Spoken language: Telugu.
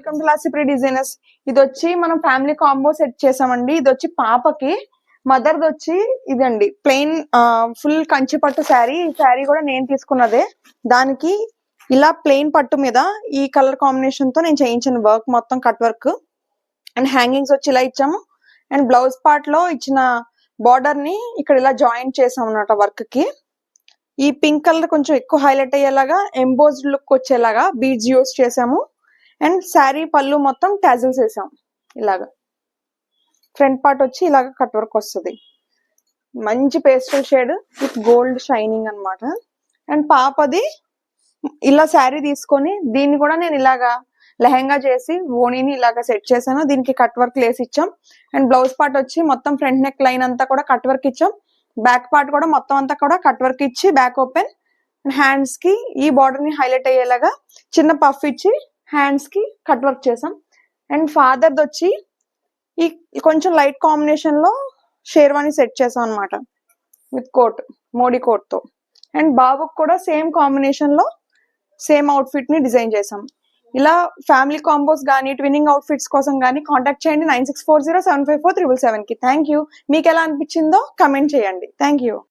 Welcome to లాసిప్రి designers. ఇది వచ్చి మనం ఫ్యామిలీ కాంబో సెట్ చేసామండి. ఇది వచ్చి పాపకి, మదర్ది వచ్చి ఇదండి ప్లెయిన్ ఫుల్ కంచి పట్టు శారీ. ఈ శారీ కూడా నేను తీసుకున్నదే. దానికి ఇలా ప్లెయిన్ పట్టు మీద ఈ కలర్ కాంబినేషన్ తో నేను చేయించిన వర్క్ మొత్తం కట్ వర్క్ అండ్ హ్యాంగింగ్స్ వచ్చి ఇలా ఇచ్చాము. అండ్ బ్లౌజ్ పార్ట్ లో ఇచ్చిన బార్డర్ ని ఇక్కడ ఇలా జాయింట్ చేసాం అన్నమాట వర్క్ కి. ఈ పింక్ కలర్ కొంచెం ఎక్కువ హైలైట్ అయ్యేలాగా ఎంబోజ్డ్ లుక్ వచ్చేలాగా బీడ్స్ యూస్ చేసాము. అండ్ శారీ పళ్ళు మొత్తం టాజిల్స్ వేసాం. ఇలాగా ఫ్రంట్ పార్ట్ వచ్చి ఇలాగ కట్ వర్క్ వస్తుంది. మంచి pastel shade with gold shining అన్నమాట. అండ్ పాపది ఇలా శారీ తీసుకొని దీన్ని కూడా నేను ఇలాగా లెహంగా చేసి ఓణీని ఇలాగా సెట్ చేశాను. దీనికి కట్ వర్క్ లేసి ఇచ్చాం. అండ్ బ్లౌజ్ పార్ట్ వచ్చి మొత్తం ఫ్రంట్ నెక్ లైన్ అంతా కూడా కట్ వర్క్ ఇచ్చాం. బ్యాక్ పార్ట్ కూడా మొత్తం అంతా కూడా కట్ వర్క్ ఇచ్చి బ్యాక్ ఓపెన్. హ్యాండ్స్ కి ఈ బార్డర్ ని హైలైట్ అయ్యేలాగా చిన్న పఫ్ ఇచ్చి హ్యాండ్స్ కి కట్ వర్క్ చేసాం. అండ్ ఫాదర్ది వచ్చి ఈ కొంచెం లైట్ కాంబినేషన్ లో షేర్వాణి సెట్ చేసాం అనమాట విత్ కోట్, మోడీ కోట్ తో. అండ్ బాబుకి కూడా సేమ్ కాంబినేషన్ లో సేమ్ అవుట్ ఫిట్ ని డిజైన్ చేసాం. ఇలా ఫ్యామిలీ కాంబోస్ కానీ ట్విన్నింగ్ అవుట్ ఫిట్స్ కోసం కానీ కాంటాక్ట్ చేయండి 9640754777 కి. Thank you. మీకు ఎలా అనిపించిందో కమెంట్ చేయండి. Thank you.